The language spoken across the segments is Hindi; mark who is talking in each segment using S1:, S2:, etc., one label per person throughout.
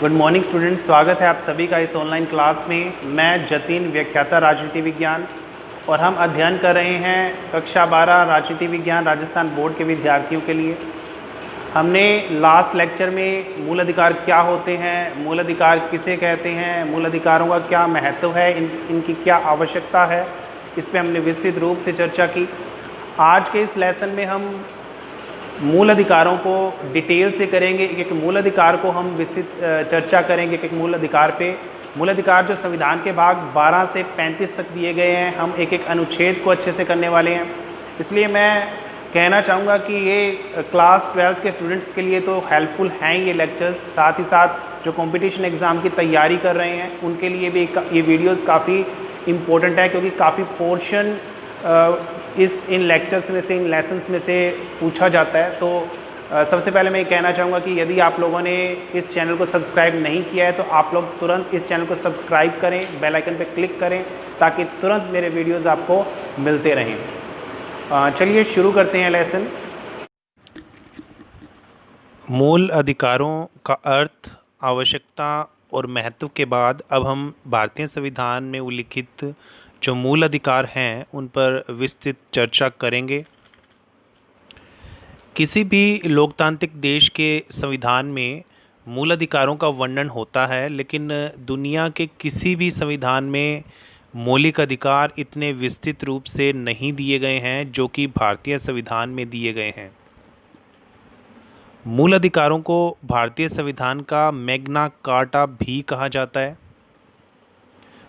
S1: गुड मॉर्निंग स्टूडेंट्स, स्वागत है आप सभी का इस ऑनलाइन क्लास में। मैं जतिन, व्याख्याता राजनीति विज्ञान, और हम अध्ययन कर रहे हैं कक्षा 12 राजनीति विज्ञान राजस्थान बोर्ड के विद्यार्थियों के लिए। हमने लास्ट लेक्चर में मूल अधिकार क्या होते हैं, मूल अधिकार किसे कहते हैं, मूल अधिकारों का क्या महत्व है, इनकी क्या आवश्यकता है, इस पर हमने विस्तृत रूप से चर्चा की। आज के इस लेसन में हम मूल अधिकारों को डिटेल से करेंगे। एक एक मूल अधिकार को हम विस्तृत चर्चा करेंगे। एक एक मूल अधिकार पे, मूल अधिकार जो संविधान के भाग 12 से 35 तक दिए गए हैं, हम एक एक अनुच्छेद को अच्छे से करने वाले हैं। इसलिए मैं कहना चाहूँगा कि ये क्लास 12th के स्टूडेंट्स के लिए तो हेल्पफुल हैं ये लेक्चर्स, साथ ही साथ जो कंपटीशन एग्ज़ाम की तैयारी कर रहे हैं उनके लिए भी ये वीडियोज़ काफ़ी इम्पोर्टेंट है, क्योंकि काफ़ी पोर्शन इन लेक्चर्स में से, इन लेसन्स में से पूछा जाता है। तो सबसे पहले मैं ये कहना चाहूँगा कि यदि आप लोगों ने इस चैनल को सब्सक्राइब नहीं किया है तो आप लोग तुरंत इस चैनल को सब्सक्राइब करें, बेल आइकन पर क्लिक करें, ताकि तुरंत मेरे वीडियोज़ आपको मिलते रहें। चलिए शुरू करते हैं लेसन। मूल अधिकारों का अर्थ, आवश्यकता और महत्व के बाद अब हम भारतीय संविधान में उल्लिखित जो मूल अधिकार हैं उन पर विस्तृत चर्चा करेंगे। किसी भी लोकतांत्रिक देश के संविधान में मूल अधिकारों का वर्णन होता है, लेकिन दुनिया के किसी भी संविधान में मौलिक अधिकार इतने विस्तृत रूप से नहीं दिए गए हैं जो कि भारतीय संविधान में दिए गए हैं। मूल अधिकारों को भारतीय संविधान का मैग्ना कार्टा भी कहा जाता है।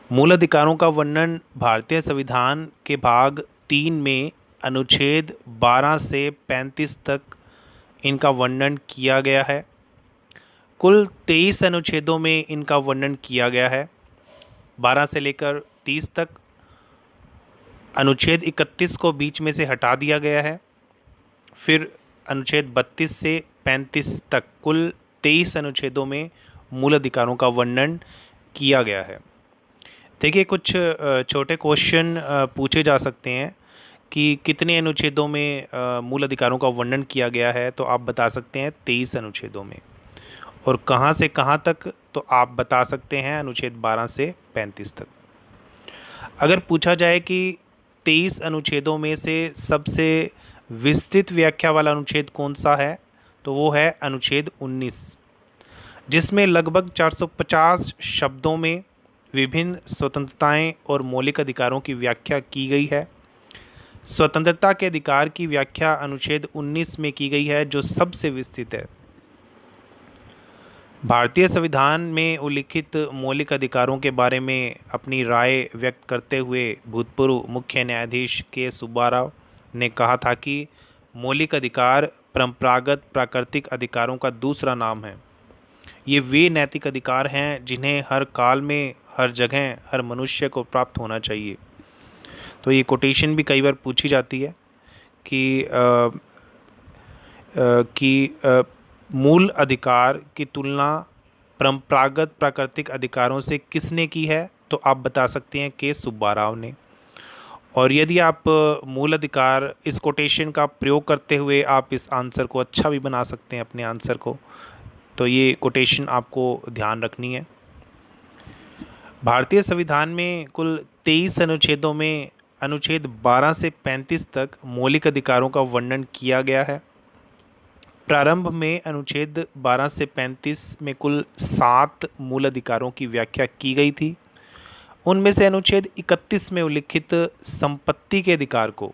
S1: मूल अधिकारों का वर्णन भारतीय संविधान के भाग 3 में अनुच्छेद 12 से 35 तक इनका वर्णन किया गया है। कुल 23 अनुच्छेदों में इनका वर्णन किया गया है, 12 से लेकर 30 तक। अनुच्छेद 31 को बीच में से हटा दिया गया है। फिर अनुच्छेद 32 से 35 तक कुल 23 अनुच्छेदों में मूल अधिकारों का वर्णन किया गया है। देखिए, कुछ छोटे क्वेश्चन पूछे जा सकते हैं कि कितने अनुच्छेदों में मूल अधिकारों का वर्णन किया गया है, तो आप बता सकते हैं 23 अनुच्छेदों में। और कहाँ से कहाँ तक, तो आप बता सकते हैं अनुच्छेद 12 से 35 तक। अगर पूछा जाए कि 23 अनुच्छेदों में से सबसे विस्तृत व्याख्या वाला अनुच्छेद कौन सा है, तो वो है अनुच्छेद 19, जिसमें लगभग 450 शब्दों में विभिन्न स्वतंत्रताएं और मौलिक अधिकारों की व्याख्या की गई है। स्वतंत्रता के अधिकार की व्याख्या अनुच्छेद 19 में की गई है, जो सबसे विस्तृत है। भारतीय संविधान में उल्लिखित मौलिक अधिकारों के बारे में अपनी राय व्यक्त करते हुए भूतपूर्व मुख्य न्यायाधीश के सुब्बा राव ने कहा था कि मौलिक अधिकार परंपरागत प्राकृतिक अधिकारों का दूसरा नाम है। ये वे नैतिक अधिकार हैं जिन्हें हर काल में, हर जगह, हर मनुष्य को प्राप्त होना चाहिए। तो ये कोटेशन भी कई बार पूछी जाती है कि मूल अधिकार की तुलना परंपरागत प्राकृतिक अधिकारों से किसने की है, तो आप बता सकते हैं के सुब्बा राव ने। और यदि आप मूल अधिकार, इस कोटेशन का प्रयोग करते हुए आप इस आंसर को अच्छा भी बना सकते हैं, अपने आंसर को, तो ये कोटेशन आपको ध्यान रखनी है। भारतीय संविधान में कुल 23 अनुच्छेदों में अनुच्छेद 12 से 35 तक मौलिक अधिकारों का वर्णन किया गया है। प्रारंभ में अनुच्छेद 12 से 35 में कुल 7 मूल अधिकारों की व्याख्या की गई थी। उनमें से अनुच्छेद 31 में उल्लिखित संपत्ति के अधिकार को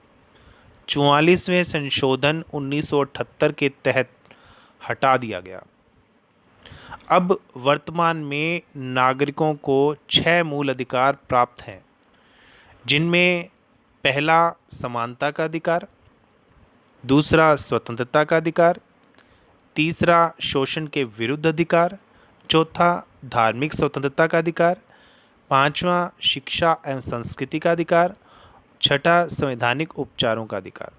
S1: 44वें संशोधन 1978 के तहत हटा दिया गया। अब वर्तमान में नागरिकों को 6 मूल अधिकार प्राप्त हैं, जिनमें पहला समानता का अधिकार, दूसरा स्वतंत्रता का अधिकार, तीसरा शोषण के विरुद्ध अधिकार, चौथा धार्मिक स्वतंत्रता का अधिकार, पांचवा शिक्षा एवं संस्कृति का अधिकार, छठा संवैधानिक उपचारों का अधिकार।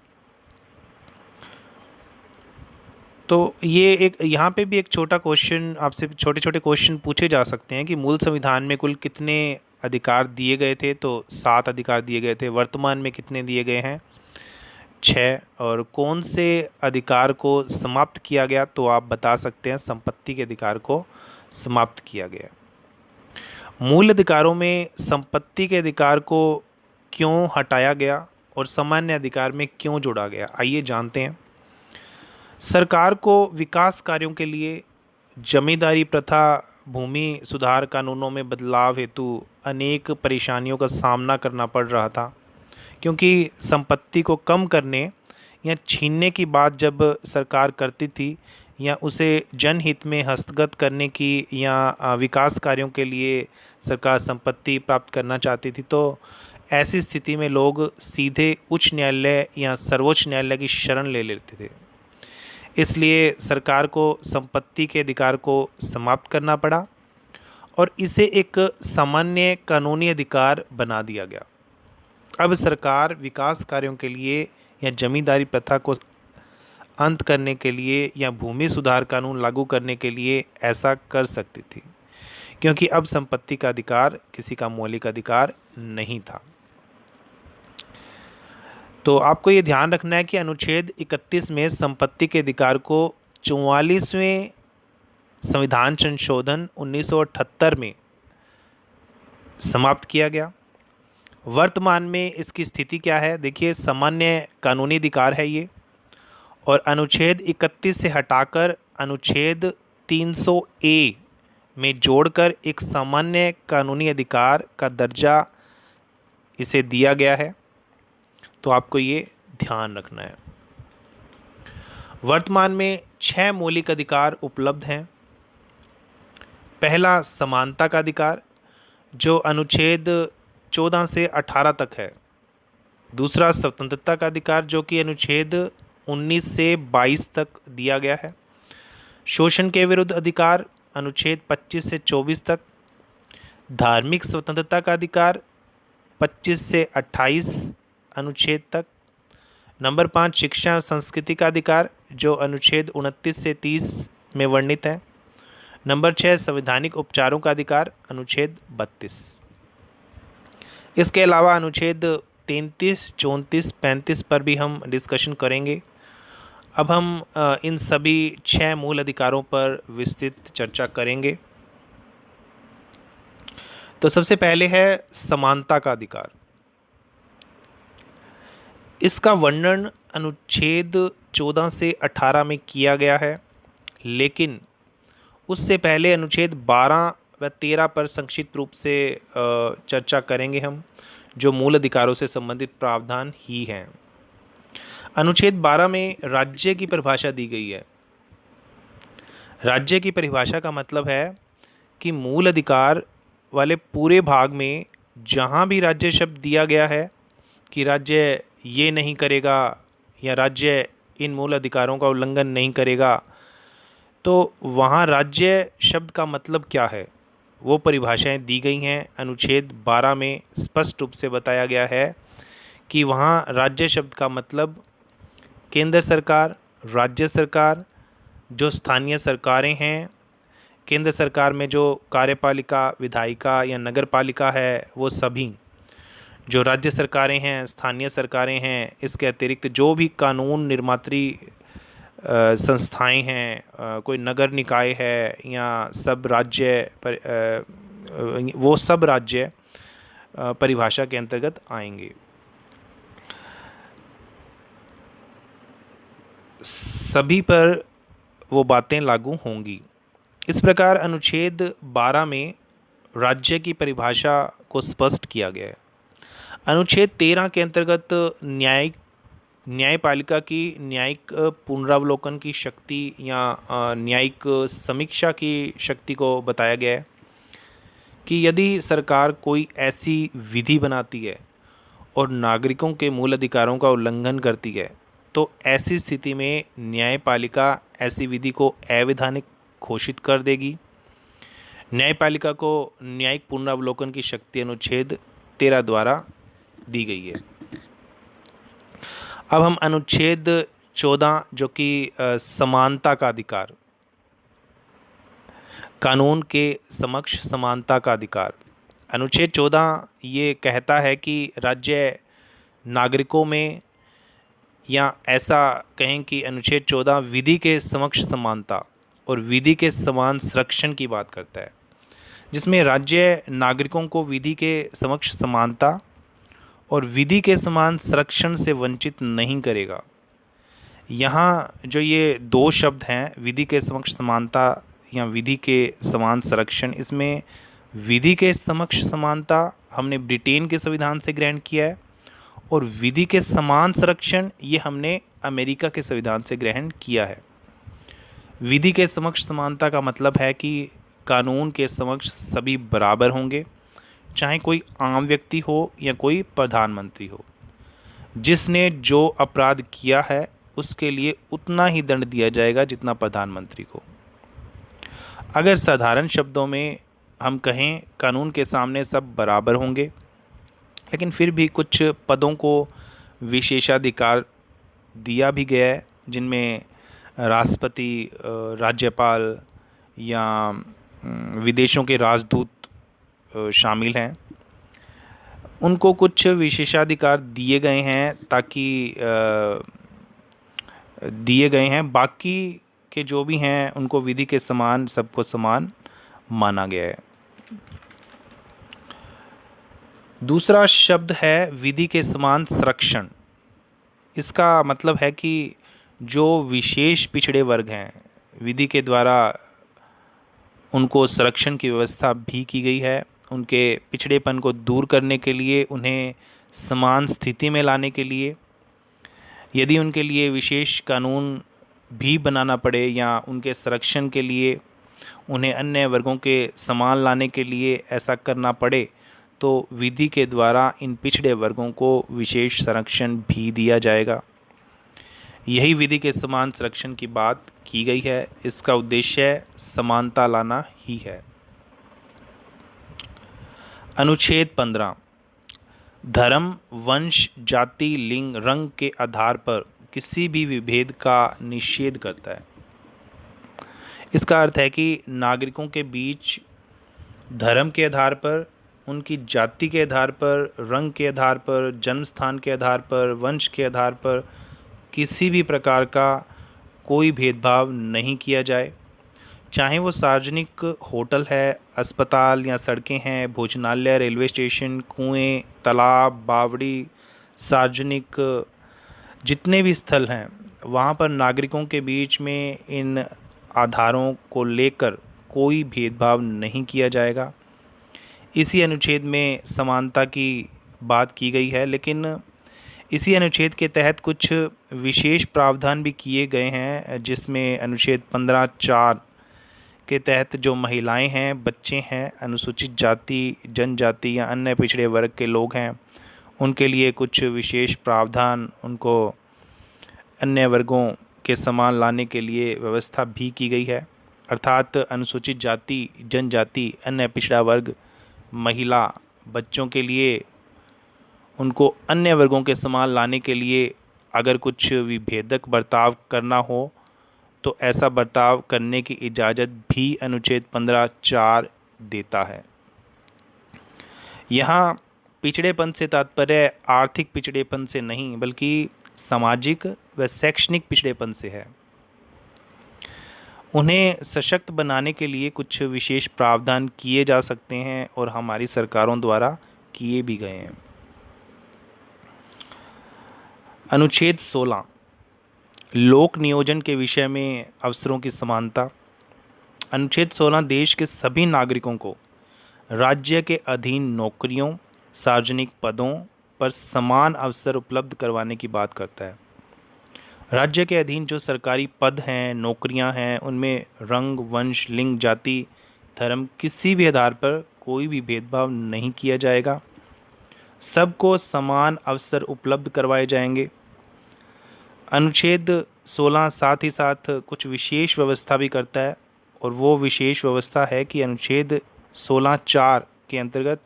S1: तो ये एक, यहाँ पे भी एक छोटा क्वेश्चन आपसे, छोटे छोटे क्वेश्चन पूछे जा सकते हैं कि मूल संविधान में कुल कितने अधिकार दिए गए थे, तो 7 अधिकार दिए गए थे। वर्तमान में कितने दिए गए हैं, 6। और कौन से अधिकार को समाप्त किया गया, तो आप बता सकते हैं संपत्ति के अधिकार को समाप्त किया गया। मूल अधिकारों में संपत्ति के अधिकार को क्यों हटाया गया और सामान्य अधिकार में क्यों जोड़ा गया, आइए जानते हैं। सरकार को विकास कार्यों के लिए जमींदारी प्रथा, भूमि सुधार कानूनों में बदलाव हेतु अनेक परेशानियों का सामना करना पड़ रहा था, क्योंकि संपत्ति को कम करने या छीनने की बात जब सरकार करती थी या उसे जनहित में हस्तगत करने की या विकास कार्यों के लिए सरकार संपत्ति प्राप्त करना चाहती थी, तो ऐसी स्थिति में लोग सीधे उच्च न्यायालय या सर्वोच्च न्यायालय की शरण ले लेते थे। इसलिए सरकार को संपत्ति के अधिकार को समाप्त करना पड़ा और इसे एक सामान्य कानूनी अधिकार बना दिया गया। अब सरकार विकास कार्यों के लिए या जमींदारी प्रथा को अंत करने के लिए या भूमि सुधार कानून लागू करने के लिए ऐसा कर सकती थी, क्योंकि अब संपत्ति का अधिकार किसी का मौलिक अधिकार नहीं था। तो आपको ये ध्यान रखना है कि अनुच्छेद 31 में संपत्ति के अधिकार को 44वें संविधान संशोधन 1978 में समाप्त किया गया। वर्तमान में इसकी स्थिति क्या है, देखिए, सामान्य कानूनी अधिकार है ये, और अनुच्छेद 31 से हटाकर अनुच्छेद 300A में जोड़कर एक सामान्य कानूनी अधिकार का दर्जा इसे दिया गया है। तो आपको ये ध्यान रखना है। वर्तमान में 6 मौलिक अधिकार उपलब्ध हैं। पहला समानता का अधिकार, जो अनुच्छेद 14 से 18 तक है। दूसरा स्वतंत्रता का अधिकार, जो कि अनुच्छेद 19 से 22 तक दिया गया है। शोषण के विरुद्ध अधिकार, अनुच्छेद 25 से 24 तक। धार्मिक स्वतंत्रता का अधिकार 25 से 28 अनुच्छेद तक। नंबर 5 शिक्षा और संस्कृति का अधिकार, जो अनुच्छेद 29 से 30 में वर्णित है। नंबर 6 संवैधानिक उपचारों का अधिकार, अनुच्छेद 32। इसके अलावा अनुच्छेद 33, 34, 35 पर भी हम डिस्कशन करेंगे। अब हम इन सभी 6 मूल अधिकारों पर विस्तृत चर्चा करेंगे। तो सबसे पहले है समानता का अधिकार। इसका वर्णन अनुच्छेद 14 से 18 में किया गया है, लेकिन उससे पहले अनुच्छेद 12 व 13 पर संक्षिप्त रूप से चर्चा करेंगे हम, जो मूल अधिकारों से संबंधित प्रावधान ही हैं। अनुच्छेद 12 में राज्य की परिभाषा दी गई है। राज्य की परिभाषा का मतलब है कि मूल अधिकार वाले पूरे भाग में जहाँ भी राज्य शब्द दिया गया है कि राज्य ये नहीं करेगा या राज्य इन मूल अधिकारों का उल्लंघन नहीं करेगा, तो वहाँ राज्य शब्द का मतलब क्या है, वो परिभाषाएं दी गई हैं। अनुच्छेद 12 में स्पष्ट रूप से बताया गया है कि वहाँ राज्य शब्द का मतलब केंद्र सरकार, राज्य सरकार, जो स्थानीय सरकारें हैं, केंद्र सरकार में जो कार्यपालिका, विधायिका या नगर पालिका है, वो सभी, जो राज्य सरकारें हैं, स्थानीय सरकारें हैं, इसके अतिरिक्त जो भी कानून निर्मात्री संस्थाएं हैं, कोई नगर निकाय है या सब राज्य पर, वो सब राज्य परिभाषा के अंतर्गत आएंगे। सभी पर वो बातें लागू होंगी। इस प्रकार अनुच्छेद 12 में राज्य की परिभाषा को स्पष्ट किया गया है। अनुच्छेद 13 के अंतर्गत न्यायपालिका की न्यायिक पुनरावलोकन की शक्ति या न्यायिक समीक्षा की शक्ति को बताया गया है कि यदि सरकार कोई ऐसी विधि बनाती है और नागरिकों के मूल अधिकारों का उल्लंघन करती है, तो ऐसी स्थिति में न्यायपालिका ऐसी विधि को अवैधानिक घोषित कर देगी। न्यायपालिका को न्यायिक पुनरावलोकन की शक्ति अनुच्छेद 13 द्वारा दी गई है। अब हम अनुच्छेद 14, जो कि समानता का अधिकार, कानून के समक्ष समानता का अधिकार। अनुच्छेद 14 ये कहता है कि राज्य नागरिकों में, या ऐसा कहें कि अनुच्छेद 14 विधि के समक्ष समानता,
S2: और विधि के समान संरक्षण की बात करता है, जिसमें राज्य नागरिकों को विधि के समक्ष समानता और विधि के समान संरक्षण से वंचित नहीं करेगा। यहाँ जो ये दो शब्द हैं, विधि के समक्ष समानता या विधि के समान संरक्षण, इसमें विधि के समक्ष समानता हमने ब्रिटेन के संविधान से ग्रहण किया है और विधि के समान संरक्षण ये हमने अमेरिका के संविधान से ग्रहण किया है। विधि के समक्ष समानता का मतलब है कि कानून के समक्ष सभी बराबर होंगे, चाहे कोई आम व्यक्ति हो या कोई प्रधानमंत्री हो। जिसने जो अपराध किया है उसके लिए उतना ही दंड दिया जाएगा जितना प्रधानमंत्री को। अगर साधारण शब्दों में हम कहें, कानून के सामने सब बराबर होंगे, लेकिन फिर भी कुछ पदों को विशेषाधिकार दिया भी गया है, जिनमें राष्ट्रपति, राज्यपाल या विदेशों के राजदूत शामिल हैं। उनको कुछ विशेषाधिकार दिए गए हैं बाकी के जो भी हैं उनको विधि के समान, सबको समान माना गया है। दूसरा शब्द है विधि के समान संरक्षण। इसका मतलब है कि जो विशेष पिछड़े वर्ग हैं, विधि के द्वारा उनको संरक्षण की व्यवस्था भी की गई है। उनके पिछड़ेपन को दूर करने के लिए, उन्हें समान स्थिति में लाने के लिए, यदि उनके लिए विशेष कानून भी बनाना पड़े या उनके संरक्षण के लिए उन्हें अन्य वर्गों के समान लाने के लिए ऐसा करना पड़े, तो विधि के द्वारा इन पिछड़े वर्गों को विशेष संरक्षण भी दिया जाएगा। यही विधि के समान संरक्षण की बात की गई है। इसका उद्देश्य समानता लाना ही है। अनुच्छेद 15 धर्म, वंश, जाति, लिंग, रंग के आधार पर किसी भी विभेद का निषेध करता है। इसका अर्थ है कि नागरिकों के बीच धर्म के आधार पर, उनकी जाति के आधार पर, रंग के आधार पर, जन्म स्थान के आधार पर, वंश के आधार पर किसी भी प्रकार का कोई भेदभाव नहीं किया जाए। चाहे वो सार्वजनिक होटल है, अस्पताल या सड़कें हैं, भोजनालय, रेलवे स्टेशन, कुएं, तालाब, बावड़ी, सार्वजनिक जितने भी स्थल हैं, वहाँ पर नागरिकों के बीच में इन आधारों को लेकर कोई भेदभाव नहीं किया जाएगा। इसी अनुच्छेद में समानता की बात की गई है, लेकिन इसी अनुच्छेद के तहत कुछ विशेष प्रावधान भी किए गए हैं, जिसमें अनुच्छेद 15(4) के तहत जो महिलाएं हैं, बच्चे हैं, अनुसूचित जाति, जनजाति या अन्य पिछड़े वर्ग के लोग हैं, उनके लिए कुछ विशेष प्रावधान, उनको अन्य वर्गों के समान लाने के लिए व्यवस्था भी की गई है। अर्थात अनुसूचित जाति, जनजाति, अन्य पिछड़ा वर्ग, महिला, बच्चों के लिए उनको अन्य वर्गों के समान लाने के लिए अगर कुछ विभेदक बर्ताव करना हो तो ऐसा बर्ताव करने की इजाज़त भी अनुच्छेद 15(4) देता है। यहाँ पिछड़ेपन से तात्पर्य आर्थिक पिछड़ेपन से नहीं, बल्कि सामाजिक व शैक्षणिक पिछड़ेपन से है। उन्हें सशक्त बनाने के लिए कुछ विशेष प्रावधान किए जा सकते हैं और हमारी सरकारों द्वारा किए भी गए हैं। अनुच्छेद 16 लोक नियोजन के विषय में अवसरों की समानता। अनुच्छेद 16 देश के सभी नागरिकों को राज्य के अधीन नौकरियों, सार्वजनिक पदों पर समान अवसर उपलब्ध करवाने की बात करता है। राज्य के अधीन जो सरकारी पद हैं, नौकरियां हैं, उनमें रंग, वंश, लिंग, जाति, धर्म किसी भी आधार पर कोई भी भेदभाव नहीं किया जाएगा। सबको समान अवसर उपलब्ध करवाए जाएंगे। अनुच्छेद 16 साथ ही साथ कुछ विशेष व्यवस्था भी करता है, और वो विशेष व्यवस्था है कि अनुच्छेद 16(4) के अंतर्गत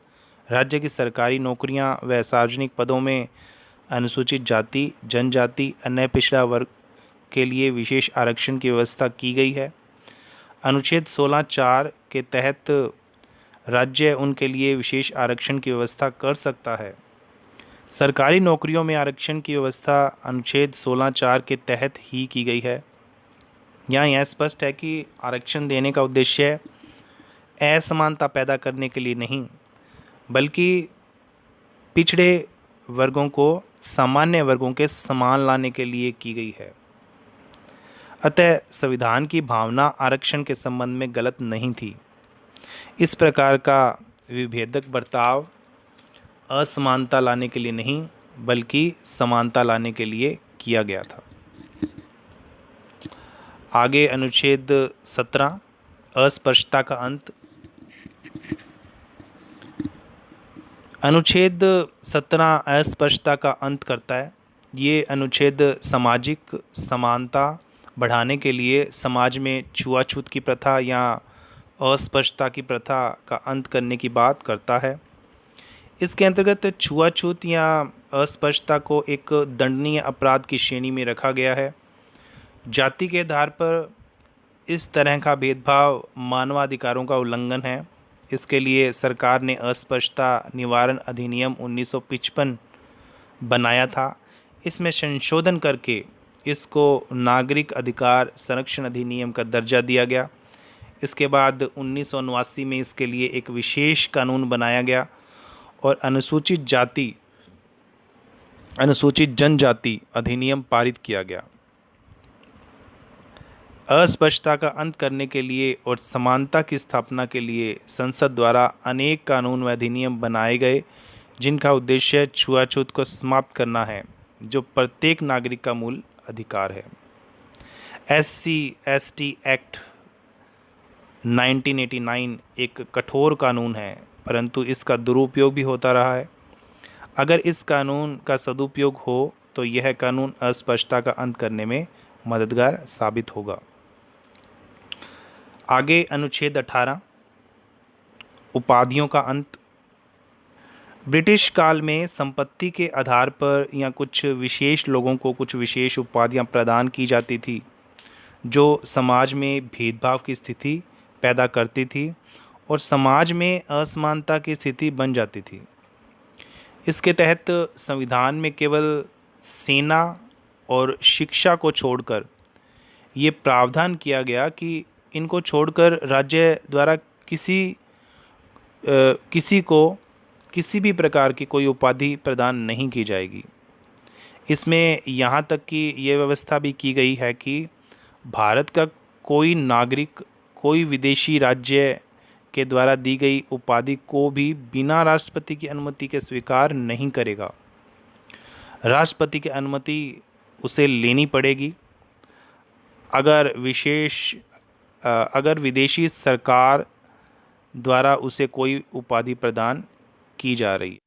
S2: राज्य की सरकारी नौकरियां व सार्वजनिक पदों में अनुसूचित जाति, जनजाति, अन्य पिछड़ा वर्ग के लिए विशेष आरक्षण की व्यवस्था की गई है। अनुच्छेद 16(4) के तहत राज्य उनके लिए विशेष आरक्षण की व्यवस्था कर सकता है। सरकारी नौकरियों में आरक्षण की व्यवस्था अनुच्छेद 16(4) के तहत ही की गई है। यहाँ यह स्पष्ट है कि आरक्षण देने का उद्देश्य असमानता पैदा करने के लिए नहीं, बल्कि पिछड़े वर्गों को सामान्य वर्गों के समान लाने के लिए की गई है। अतः संविधान की भावना आरक्षण के संबंध में गलत नहीं थी। इस प्रकार का विभेदक बर्ताव असमानता लाने के लिए नहीं, बल्कि समानता लाने के लिए किया गया था। आगे अनुच्छेद 17 अस्पृश्यता का अंत। अनुच्छेद 17 अस्पृश्यता का अंत करता है। ये अनुच्छेद सामाजिक समानता बढ़ाने के लिए समाज में छुआछूत की प्रथा या अस्पृश्यता की प्रथा का अंत करने की बात करता है। इसके अंतर्गत छुआछूत या अस्पृश्यता को एक दंडनीय अपराध की श्रेणी में रखा गया है। जाति के आधार पर इस तरह का भेदभाव मानवाधिकारों का उल्लंघन है। इसके लिए सरकार ने अस्पृश्यता निवारण अधिनियम 1955 बनाया था। इसमें संशोधन करके इसको नागरिक अधिकार संरक्षण अधिनियम का दर्जा दिया गया। इसके बाद 1979 में इसके लिए एक विशेष कानून बनाया गया और अनुसूचित जनजाति अधिनियम पारित किया गया। अस्पृश्यता का अंत करने के लिए और समानता की स्थापना के लिए संसद द्वारा अनेक कानून व अधिनियम बनाए गए, जिनका उद्देश्य छुआछूत को समाप्त करना है, जो प्रत्येक नागरिक का मूल अधिकार है। SC/ST एक्ट 1989 एक कठोर कानून है, परंतु इसका दुरुपयोग भी होता रहा है। अगर इस कानून का सदुपयोग हो तो यह कानून अस्पृश्यता का अंत करने में मददगार साबित होगा। आगे अनुच्छेद 18 उपाधियों का अंत। ब्रिटिश काल में संपत्ति के आधार पर या कुछ विशेष लोगों को कुछ विशेष उपाधियां प्रदान की जाती थी, जो समाज में भेदभाव की स्थिति पैदा करती थी और समाज में असमानता की स्थिति बन जाती थी। इसके तहत संविधान में केवल सेना और शिक्षा को छोड़कर ये प्रावधान किया गया कि इनको छोड़कर राज्य द्वारा किसी को किसी भी प्रकार की कोई उपाधि प्रदान नहीं की जाएगी। इसमें यहाँ तक कि ये व्यवस्था भी की गई है कि भारत का कोई नागरिक कोई विदेशी राज्य के द्वारा दी गई उपाधि को भी बिना राष्ट्रपति की अनुमति के स्वीकार नहीं करेगा। राष्ट्रपति की अनुमति उसे लेनी पड़ेगी। अगर विदेशी सरकार द्वारा उसे कोई उपाधि प्रदान की जा रही।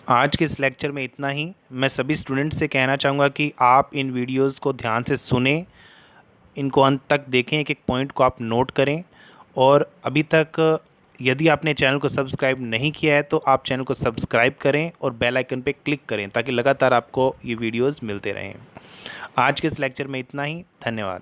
S2: आज के इस लेक्चर में इतना ही। मैं सभी स्टूडेंट्स से कहना चाहूँगा कि आप इन वीडियोस को ध्यान से सुनें, इनको अंत तक देखें, एक एक पॉइंट को आप नोट करें। और अभी तक यदि आपने चैनल को सब्सक्राइब नहीं किया है तो आप चैनल को सब्सक्राइब करें और बेल आइकन पे क्लिक करें, ताकि लगातार आपको ये वीडियोस मिलते रहें। आज के इस लेक्चर में इतना ही। धन्यवाद।